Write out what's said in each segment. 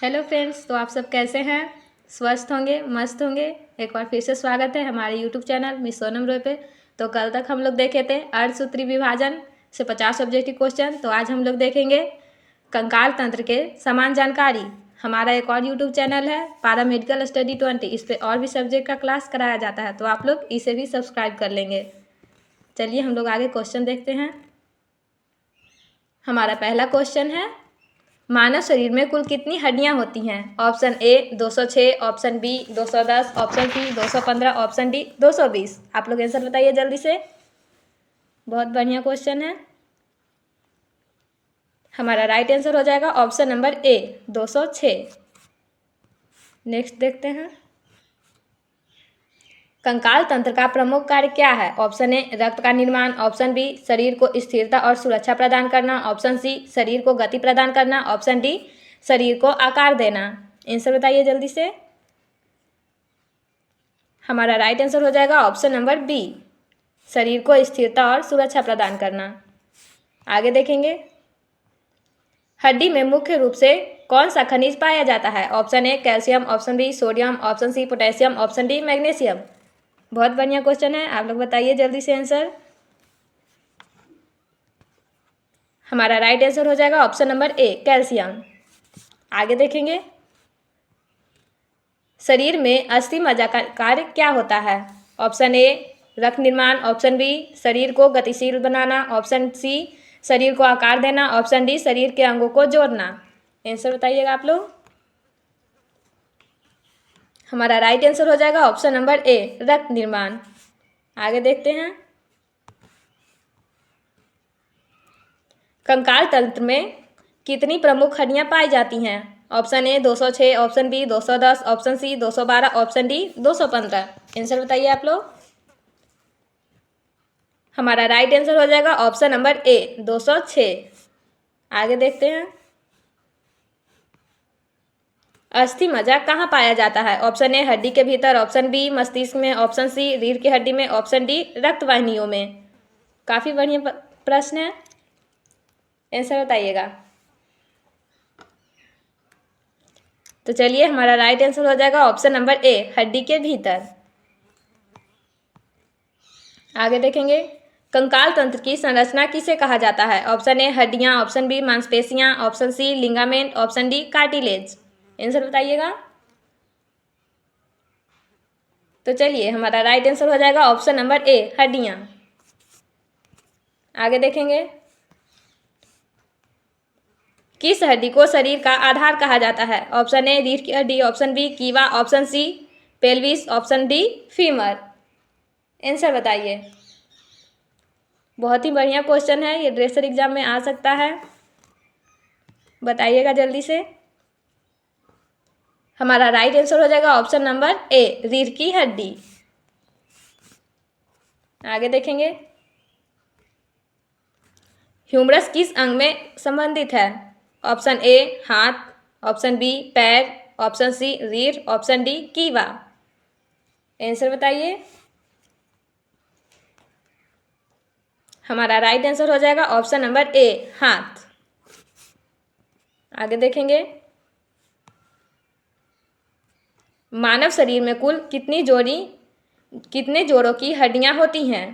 Hello friends, तो आप सब कैसे हैं? स्वस्थ होंगे, मस्त होंगे। एक बार फिर से स्वागत है हमारे YouTube channel miss Sonam Roy पे। तो कल तक हम लोग देखे थे अर्धसूत्री विभाजन से 50 ऑब्जेक्टिव क्वेश्चन। तो आज हम लोग देखेंगे कंकाल तंत्र के समान जानकारी। हमारा एक और यूट्यूब चैनल है पारा मेडिकल स्टडी 20, इस पर और भी सब्जेक्ट का क्लास कराया जाता है, तो आप लोग इसे भी सब्सक्राइब कर लेंगे। चलिए हम लोग आगे क्वेश्चन देखते हैं। हमारा पहला क्वेश्चन है, मानव शरीर में कुल कितनी हड्डियां होती हैं? Option A 206, option B 210, option C 215, option D 220। आप लोग आंसर बताइए जल्दी से। बहुत बढ़िया क्वेश्चन है। हमारा राइट आंसर हो जाएगा ऑप्शन नंबर ए 206। नेक्स्ट देखते हैं, कंकाल तंत्र का प्रमुख कार्य क्या है? ऑप्शन ए रक्त का निर्माण, ऑप्शन बी शरीर को स्थिरता और सुरक्षा प्रदान करना, ऑप्शन सी शरीर को गति प्रदान करना, ऑप्शन डी शरीर को आकार देना। आंसर बताइए जल्दी से। हमारा राइट आंसर हो जाएगा ऑप्शन नंबर बी, शरीर को स्थिरता और सुरक्षा प्रदान करना। आगे देखेंगे, हड्डी में मुख्य रूप से कौन सा खनिज पाया जाता है? Option A calcium, option B sodium, option C potassium, option D magnesium. बहुत बढ़िया क्वेश्चन है, आप लोग बताइए जल्दी से आंसर। हमारा राइट आंसर हो जाएगा ऑप्शन नंबर ए कैल्शियम। आगे देखेंगे, शरीर में अस्थि मज्जा का कार्य क्या होता है? ऑप्शन ए रक्त निर्माण, ऑप्शन बी शरीर को गतिशील बनाना, ऑप्शन सी शरीर को आकार देना, ऑप्शन डी शरीर के अंगों को जोड़ना। आंसर बताइएगा आप लोग। हमारा राइट आंसर हो जाएगा ऑप्शन नंबर ए रक्त निर्माण। आगे देखते हैं, कंकाल तंत्र में कितनी प्रमुख हड्डियां पाई जाती हैं? Option A 206, option B 210, option C 212, option D 215। Answer बताइए आप लोग। हमारा राइट आंसर हो जाएगा ऑप्शन नंबर ए 206। आगे देखते हैं, अस्थि मज्जा कहाँ पाया जाता है? ऑप्शन ए हड्डी के भीतर, ऑप्शन बी मस्तिष्क में, ऑप्शन सी रीढ़ की हड्डी में, ऑप्शन डी रक्त वाहिनियों में। काफी बढ़िया प्रश्न है, आंसर बताइएगा। तो चलिए हमारा राइट आंसर हो जाएगा ऑप्शन नंबर ए हड्डी के भीतर। आगे देखेंगे, कंकाल तंत्र की संरचना किसे कहा जाता है? ऑप्शन ए हड्डियां, ऑप्शन बी मांसपेशियां, option C ligament, option D cartilage. Answer बताइएगा। तो चलिए हमारा राइट आंसर हो जाएगा ऑप्शन नंबर ए हड्डियां। आगे देखेंगे, किस हड्डी को शरीर का आधार कहा जाता है? ऑप्शन ए रीढ़ की हड्डी, ऑप्शन बी कीवा, option C pelvis, option D femur. Answer बताइए। बहुत ही बढ़िया क्वेश्चन है, ये ड्रेसर एग्जाम में आ सकता है, बताइएगा जल्दी से। हमारा राइट आंसर हो जाएगा ऑप्शन नंबर ए रीढ़ की हड्डी। आगे देखेंगे, ह्यूमरस किस अंग में संबंधित है? ऑप्शन ए हाथ, ऑप्शन बी पैर, ऑप्शन सी रीढ़, ऑप्शन डी कीवा। आंसर बताइए। हमारा राइट आंसर हो जाएगा ऑप्शन नंबर ए हाथ। आगे देखेंगे, मानव शरीर में कुल कितने जोड़ों की हड्डियां होती हैं?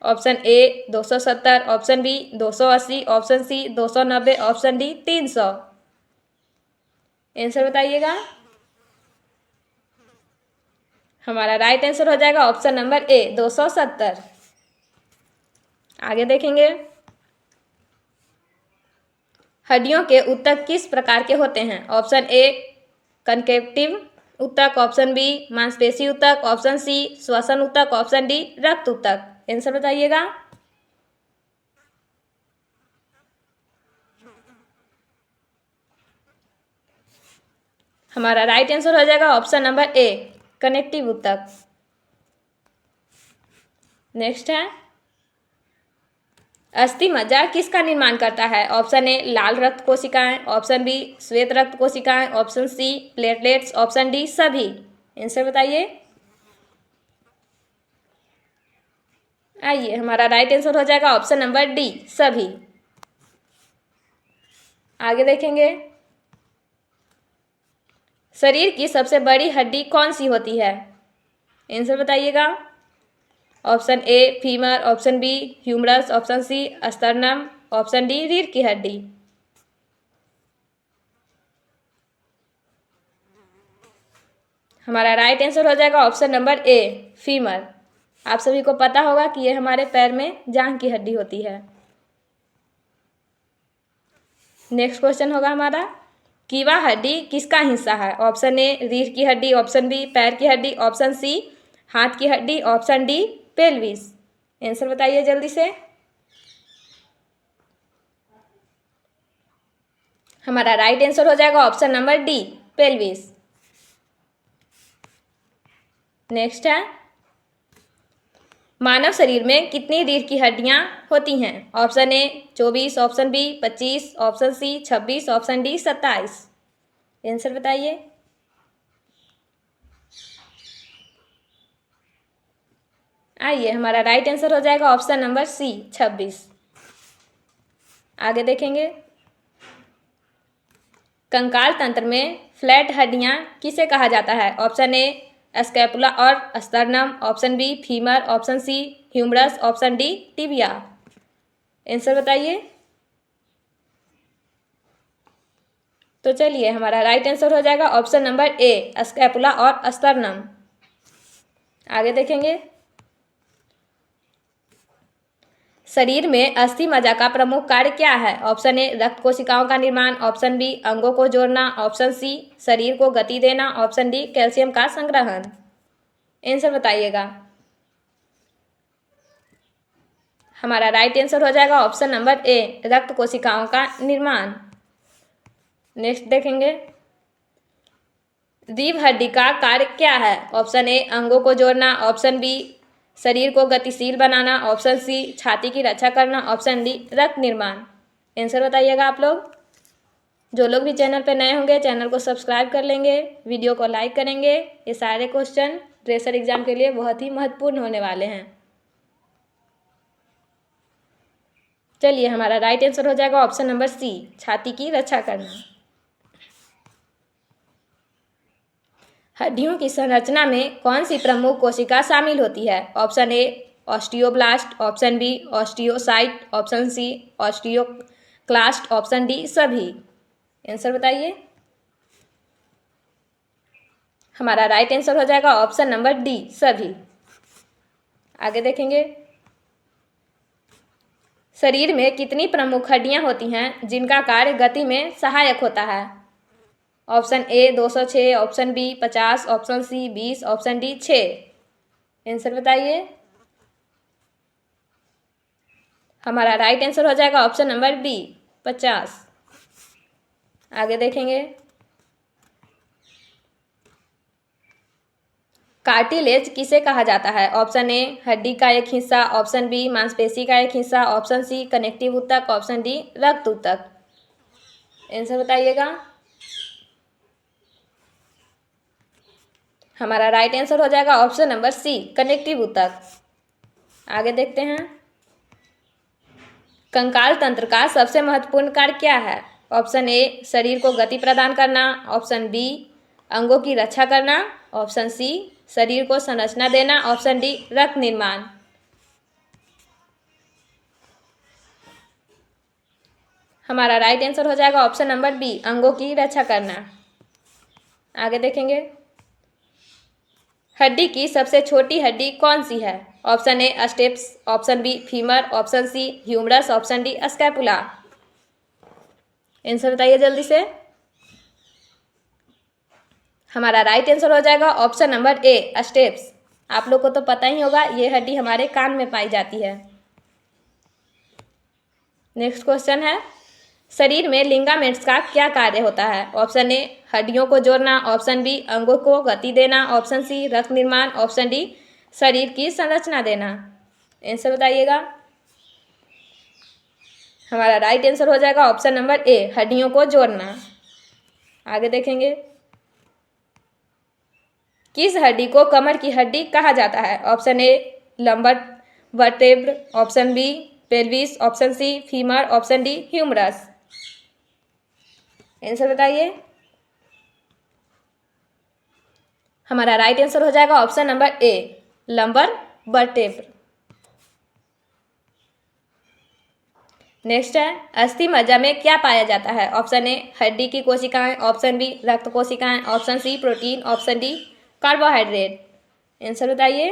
Option A 270, option B 280, option C 290, option D 300। Answer बताइएगा। हमारा राइट आंसर हो जाएगा ऑप्शन नंबर ए 270। आगे देखेंगे, हड्डियों के ऊतक किस प्रकार के होते हैं? ऑप्शन ए कनकेटिव ऊतक, ऑप्शन बी मांसपेशी ऊतक, ऑप्शन सी श्वसन ऊतक, ऑप्शन डी रक्त ऊतक। आंसर बताइएगा। हमारा राइट आंसर हो जाएगा ऑप्शन नंबर ए कनेक्टिव ऊतक। नेक्स्ट है, अस्थि मज्जा किसका निर्माण करता है? ऑप्शन ए लाल रक्त कोशिकाएं, ऑप्शन बी श्वेत रक्त कोशिकाएं, option C platelets, option D सभी। आंसर बताइए। आइए हमारा राइट आंसर हो जाएगा ऑप्शन नंबर डी सभी। आगे देखेंगे, शरीर की सबसे बड़ी हड्डी कौन सी होती है? आंसर बताइएगा। Option A femur, option B humerus, option C sternum, option D रीढ़ की हड्डी। हमारा राइट आंसर हो जाएगा ऑप्शन नंबर ए फीमर। आप सभी को पता होगा कि ये हमारे पैर में जांघ की हड्डी होती है। नेक्स्ट क्वेश्चन होगा हमारा, कीवा हड्डी किसका हिस्सा है? ऑप्शन ए रीढ़ की हड्डी, ऑप्शन बी पैर की हड्डी, ऑप्शन सी हाथ की हड्डी, ऑप्शन डी पेल्विस। आंसर बताइए जल्दी से। हमारा राइट आंसर हो जाएगा option number D pelvis. Next है, मानव शरीर में कितनी रीढ़ की हड्डियां होती हैं? Option A 24, option B 25, option C 26, option D 27। Answer बताइए। आइए, हमारा राइट आंसर हो जाएगा ऑप्शन नंबर सी 26। आगे देखेंगे, कंकाल तंत्र में फ्लैट हड्डियां किसे कहा जाता है? ऑप्शन ए स्कैपुला और sternum, option B femur, option C humerus, option D tibia. Answer बताइए। तो चलिए, हमारा राइट आंसर हो जाएगा ऑप्शन नंबर ए स्कैपुला और स्टर्नम। आगे देखेंगे, शरीर में अस्थि मज्जा का प्रमुख कार्य क्या है? ऑप्शन ए रक्त कोशिकाओं का निर्माण, ऑप्शन बी अंगों को जोड़ना, ऑप्शन सी शरीर को गति देना, ऑप्शन डी कैल्शियम का संग्रहण। आंसर बताइएगा। हमारा राइट आंसर हो जाएगा ऑप्शन नंबर ए रक्त कोशिकाओं का निर्माण। नेक्स्ट देखेंगे, रीढ़ हड्डी का कार्य क्या है? ऑप्शन ए अंगों को जोड़ना, ऑप्शन बी शरीर को गतिशील बनाना, ऑप्शन सी छाती की रक्षा करना, ऑप्शन डी रक्त निर्माण। आंसर बताइएगा आप लोग। जो लोग भी चैनल पर नए होंगे चैनल को सब्सक्राइब कर लेंगे, वीडियो को लाइक करेंगे। ये सारे क्वेश्चन ड्रेसर एग्जाम के लिए बहुत ही महत्वपूर्ण होने वाले हैं। चलिए, हमारा राइट आंसर हो जाएगा ऑप्शन नंबर सी छाती की रक्षा करना। हड्डियों की संरचना में कौन सी प्रमुख कोशिका शामिल होती है? Option A osteoblast, option B osteocyte, option C osteoclast, option D सभी। आंसर बताइए। हमारा राइट आंसर हो जाएगा ऑप्शन नंबर डी सभी। आगे देखेंगे, शरीर में कितनी प्रमुख हड्डियां होती हैं जिनका कार्य गति में सहायक होता है? Option A 206, option B 50, option C 20, option D 6। Answer बताइए। हमारा राइट आंसर हो जाएगा ऑप्शन नंबर बी 50। आगे देखेंगे, कार्टिलेज किसे कहा जाता है? ऑप्शन ए हड्डी का एक हिस्सा, ऑप्शन बी मांसपेशी का एक हिस्सा, ऑप्शन सी कनेक्टिव ऊतक, ऑप्शन डी रक्त ऊतक। आंसर बताइएगा। हमारा राइट आंसर हो जाएगा ऑप्शन नंबर सी कनेक्टिव ऊतक। आगे देखते हैं, कंकाल तंत्र का सबसे महत्वपूर्ण कार्य क्या है? ऑप्शन ए शरीर को गति प्रदान करना, ऑप्शन बी अंगों की रक्षा करना, ऑप्शन सी शरीर को संरचना देना, ऑप्शन डी रक्त निर्माण। हमारा राइट आंसर हो जाएगा ऑप्शन नंबर बी अंगों की रक्षा करना। आगे देखेंगे, हड्डी की सबसे छोटी हड्डी कौन सी है? Option A stapes, option B femur, option C humerus, option D scapula. Answer बताइए जल्दी से। हमारा राइट आंसर हो जाएगा ऑप्शन नंबर ए स्टेप्स। आप लोग को तो पता ही होगा, ये हड्डी हमारे कान में पाई जाती है। नेक्स्ट क्वेश्चन है, शरीर में लिगामेंट्स का क्या कार्य होता है? ऑप्शन ए हड्डियों को जोड़ना, ऑप्शन बी अंगों को गति देना, ऑप्शन सी रक्त निर्माण, ऑप्शन डी शरीर की संरचना देना। आंसर बताइएगा। हमारा राइट आंसर हो जाएगा ऑप्शन नंबर ए हड्डियों को जोड़ना। आगे देखेंगे, किस हड्डी को कमर की हड्डी कहा जाता है? Option A lumbar vertebra, option B pelvis, option C femur, option D humerus. Answer बताइए। हमारा राइट आंसर हो जाएगा option number A, lumbar vertebra. Next है, अस्थि मज्जा में क्या पाया जाता है? ऑप्शन ए हड्डी की कोशिकाएं, ऑप्शन बी रक्त कोशिकाएं, option C protein, option D carbohydrate. Answer बताइए।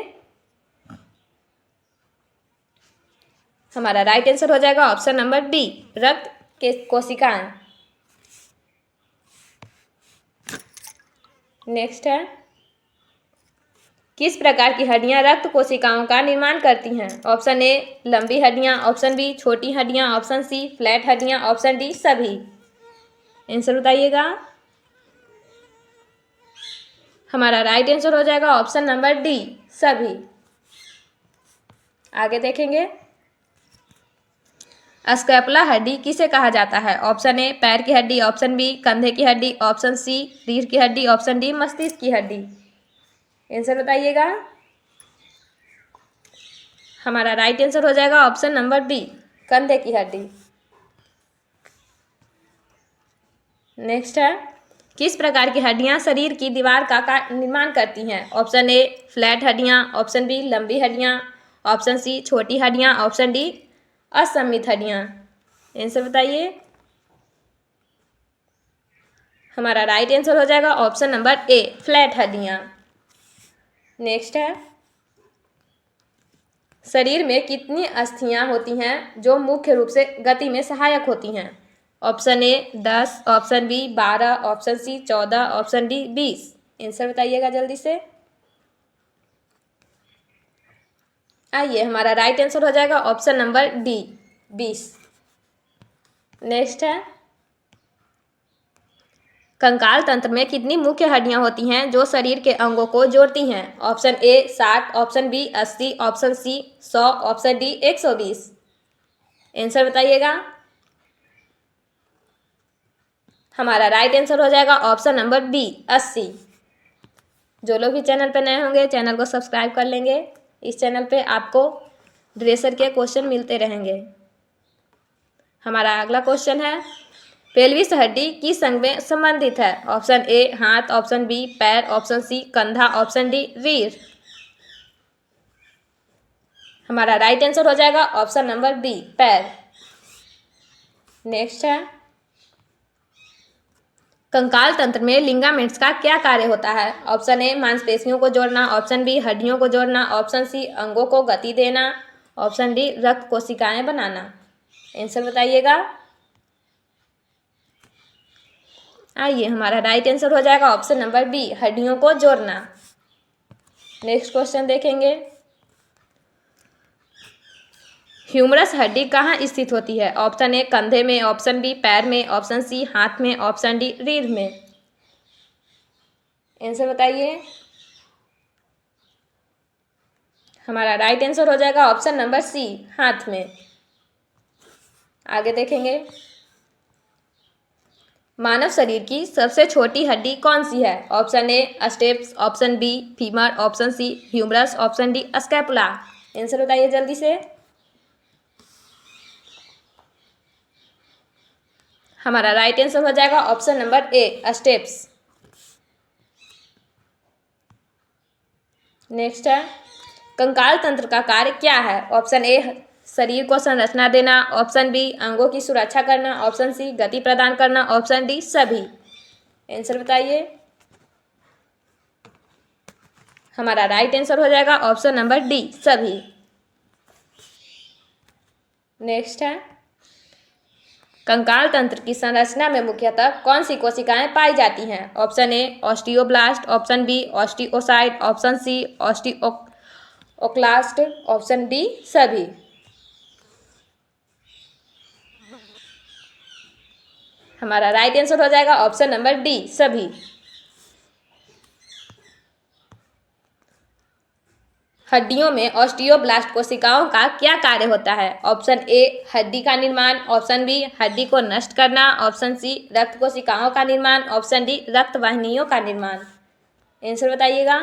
हमारा राइट आंसर हो जाएगा ऑप्शन नंबर डी, रक्त के कोशिकाएं। नेक्स्ट है, किस प्रकार की हड्डियां रक्त कोशिकाओं का निर्माण करती हैं? ऑप्शन ए लंबी हड्डियां, ऑप्शन बी छोटी हड्डियां, ऑप्शन सी फ्लैट हड्डियां, ऑप्शन डी सभी। आंसर बताइएगा। हमारा राइट आंसर हो जाएगा ऑप्शन नंबर डी, सभी। आगे देखेंगे, स्कैपुला हड्डी किसे कहा जाता है? ऑप्शन ए पैर की हड्डी, ऑप्शन बी कंधे की हड्डी, ऑप्शन सी रीढ़ की हड्डी, ऑप्शन डी मस्तिष्क की हड्डी। आंसर बताइएगा। हमारा राइट आंसर हो जाएगा ऑप्शन नंबर बी, कंधे की हड्डी। नेक्स्ट है, किस प्रकार की हड्डियां शरीर की दीवार का निर्माण करती हैं? ऑप्शन ए फ्लैट हड्डियां, ऑप्शन बी लंबी हड्डियां, ऑप्शन सी छोटी हड्डियां, ऑप्शन डी असममित हड्डियां। आंसर बताइए। हमारा राइट आंसर हो जाएगा ऑप्शन नंबर ए, फ्लैट हड्डियां। नेक्स्ट है, शरीर में कितनी अस्थियां होती हैं जो मुख्य रूप से गति में सहायक होती हैं? Option A 10, option B 12, option C 14, option D 20। Answer बताइएगा जल्दी से। आइए, हमारा राइट आंसर हो जाएगा ऑप्शन नंबर डी, 20। नेक्स्ट है, कंकाल तंत्र में कितनी मुख्य हड्डियां होती हैं जो शरीर के अंगों को जोड़ती हैं? Option A 60, option B 80, option C 100, option D 120। Answer बताइएगा। हमारा राइट आंसर हो जाएगा ऑप्शन नंबर बी, 80। जो लोग भी चैनल पर नए होंगे चैनल को सब्सक्राइब कर लेंगे। इस चैनल पे आपको ड्रेसर के क्वेश्चन मिलते रहेंगे। हमारा अगला क्वेश्चन है, पेल्विस हड्डी किस अंग में संबंधित है? ऑप्शन ए हाथ, ऑप्शन बी पैर, ऑप्शन सी कंधा, ऑप्शन डी रीढ़। हमारा राइट आंसर हो जाएगा ऑप्शन नंबर बी, पैर। नेक्स्ट है, कंकाल तंत्र में लिगामेंट्स का क्या कार्य होता है? ऑप्शन ए मांसपेशियों को जोड़ना, ऑप्शन बी हड्डियों को जोड़ना, ऑप्शन सी अंगों को गति देना, ऑप्शन डी रक्त कोशिकाएं बनाना। आंसर बताइएगा। आइए, हमारा राइट आंसर हो जाएगा ऑप्शन नंबर बी, हड्डियों को जोड़ना। नेक्स्ट क्वेश्चन देखेंगे, ह्यूमरस हड्डी कहाँ स्थित होती है? ऑप्शन ए कंधे में, ऑप्शन बी पैर में, ऑप्शन सी हाथ में, ऑप्शन डी रीढ़ में। आंसर बताइए। हमारा राइट आंसर हो जाएगा ऑप्शन नंबर सी, हाथ में। आगे देखेंगे, मानव शरीर की सबसे छोटी हड्डी कौन सी है? Option A stapes, option B femur, option C humerus, option D scapula. Answer बताइए जल्दी से। हमारा राइट आंसर हो जाएगा option number A, stapes. Next है, कंकाल तंत्र का कार्य क्या है? ऑप्शन ए शरीर को संरचना देना, ऑप्शन बी अंगों की सुरक्षा करना, ऑप्शन सी गति प्रदान करना, ऑप्शन डी सभी। आंसर बताइए। हमारा राइट आंसर हो जाएगा ऑप्शन नंबर डी, सभी। नेक्स्ट है, कंकाल तंत्र की संरचना में मुख्यतः कौन सी कोशिकाएं पाई जाती हैं? Option A osteoblast, option B osteocyte, option C osteoclast, option D सभी। हमारा राइट आंसर हो जाएगा ऑप्शन नंबर डी, सभी। हड्डियों में ऑस्टियोब्लास्ट कोशिकाओं का क्या कार्य होता है? ऑप्शन ए हड्डी का निर्माण, ऑप्शन बी हड्डी को नष्ट करना, ऑप्शन सी रक्त कोशिकाओं का निर्माण, ऑप्शन डी रक्त वाहिनियों का निर्माण। आंसर बताइएगा।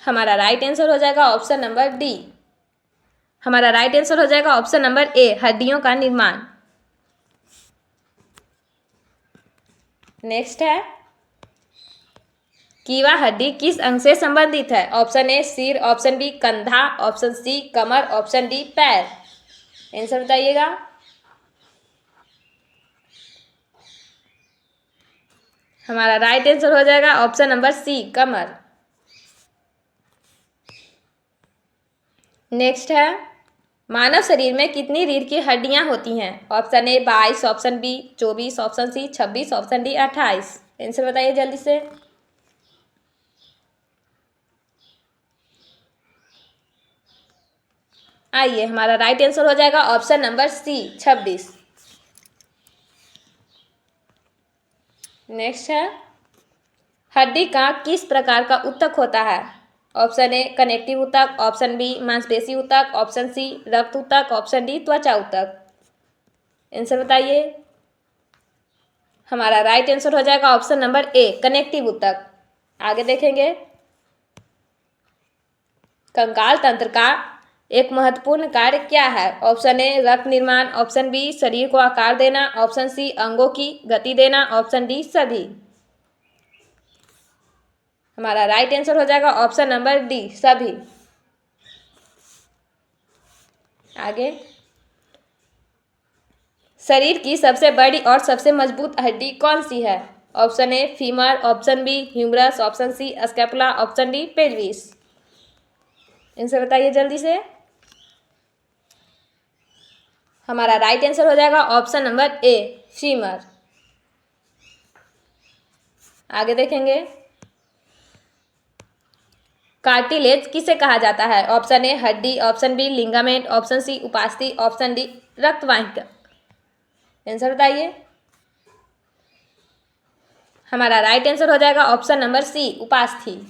हमारा राइट आंसर हो जाएगा ऑप्शन नंबर डी। हमारा राइट आंसर हो जाएगा ऑप्शन नंबर ए, हड्डियों का निर्माण। नेक्स्ट है, कीवा हड्डी किस अंग से संबंधित है? ऑप्शन ए सिर, ऑप्शन बी कंधा, ऑप्शन सी कमर, ऑप्शन डी पैर। आंसर बताइएगा। हमारा राइट आंसर हो जाएगा ऑप्शन नंबर सी कमर। नेक्स्ट है, मानव शरीर में कितनी रीढ़ की हड्डियां होती हैं? Option A 22, option B 24, option C 26, option D 28। Answer बताइए जल्दी से। आइए, हमारा राइट आंसर हो जाएगा ऑप्शन नंबर सी 26। नेक्स्ट है, हड्डी का किस प्रकार का ऊतक होता है? ऑप्शन ए कनेक्टिव ऊतक, ऑप्शन बी मांसपेशी ऊतक, ऑप्शन सी रक्त ऊतक, ऑप्शन डी त्वचा ऊतक। आंसर बताइए। हमारा राइट आंसर हो जाएगा ऑप्शन नंबर ए कनेक्टिव ऊतक। आगे देखेंगे, कंकाल तंत्र का एक महत्वपूर्ण कार्य क्या है? ऑप्शन ए रक्त निर्माण, ऑप्शन बी शरीर को आकार देना, ऑप्शन सी अंगों की गति देना, ऑप्शन डी सभी। हमारा राइट आंसर हो जाएगा ऑप्शन नंबर डी सभी। आगे, शरीर की सबसे बड़ी और सबसे मजबूत हड्डी कौन सी है? Option A femur, option B humerus, option C scapula, option D pelvis. Answer बताइए जल्दी से। हमारा राइट आंसर हो जाएगा ऑप्शन नंबर ए फीमर। आगे देखेंगे, कार्टिलेज किसे कहा जाता है? ऑप्शन ए हड्डी, option B ligament, option C उपास्थि, ऑप्शन डी रक्तवाहिका। आंसर बताइए। हमारा राइट आंसर हो जाएगा ऑप्शन नंबर सी उपास्थि।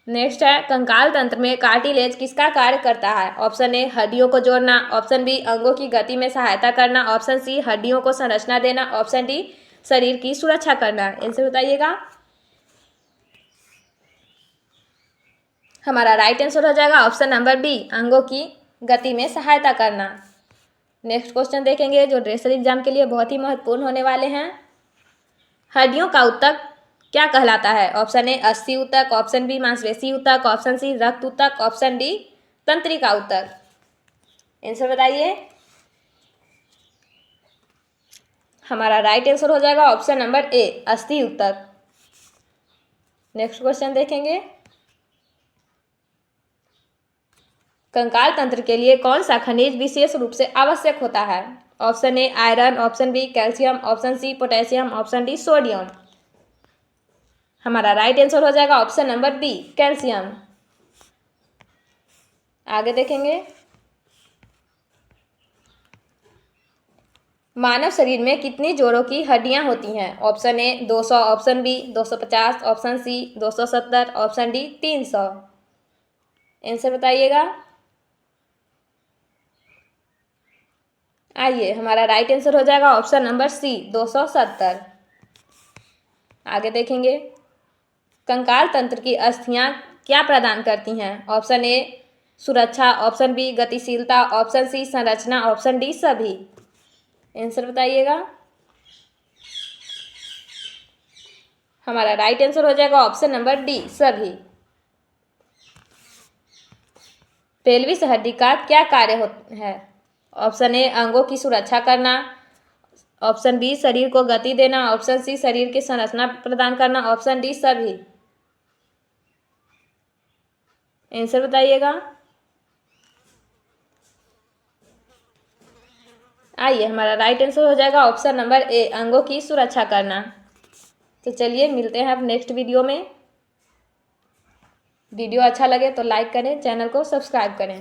नेक्स्ट है, कंकाल तंत्र में कार्टिलेज किसका कार्य करता है? ऑप्शन ए हड्डियों को जोड़ना, ऑप्शन बी अंगों की गति में सहायता करना, ऑप्शन सी हड्डियों को संरचना देना, ऑप्शन डी शरीर की सुरक्षा करना। आंसर बताइएगा। हमारा राइट आंसर हो जाएगा ऑप्शन नंबर बी अंगों की गति में सहायता करना। नेक्स्ट क्वेश्चन देखेंगे जो ड्रेसर एग्जाम के लिए बहुत ही महत्वपूर्ण होने वाले हैं। हड्डियों का ऊतक क्या कहलाता है? ऑप्शन ए अस्थि ऊतक, ऑप्शन बी मांसपेशी ऊतक, ऑप्शन सी रक्त ऊतक, ऑप्शन डी तंत्रिका ऊतक। आंसर बताइए। हमारा राइट आंसर हो जाएगा ऑप्शन नंबर ए अस्थि ऊतक। नेक्स्ट क्वेश्चन देखेंगे, कंकाल तंत्र के लिए कौन सा खनिज विशेष रूप से आवश्यक होता है? Option A iron, option B calcium, option C potassium, option D sodium. हमारा राइट आंसर हो जाएगा ऑप्शन नंबर बी कैल्शियम। आगे देखेंगे, मानव शरीर में कितनी जोड़ों की हड्डियां होती हैं? Option A 200, option B 250, option C 270, option D 300। Answer बताइएगा। आइए, हमारा राइट आंसर हो जाएगा ऑप्शन नंबर सी 270। आगे देखेंगे, कंकाल तंत्र की अस्थियां क्या प्रदान करती हैं? ऑप्शन ए सुरक्षा, ऑप्शन बी गतिशीलता, ऑप्शन सी संरचना, ऑप्शन डी सभी। आंसर बताइएगा। हमारा राइट आंसर हो जाएगा ऑप्शन नंबर डी सभी। पेल्विस हड्डी का क्या कार्य है? ऑप्शन ए अंगों की सुरक्षा करना, ऑप्शन बी शरीर को गति देना, ऑप्शन सी शरीर की संरचना प्रदान करना, ऑप्शन डी सभी। आंसर बताइएगा। आइए, हमारा राइट आंसर हो जाएगा ऑप्शन नंबर ए अंगों की सुरक्षा करना। तो चलिए मिलते हैं अब नेक्स्ट वीडियो में। वीडियो अच्छा लगे तो लाइक करें, चैनल को सब्सक्राइब करें।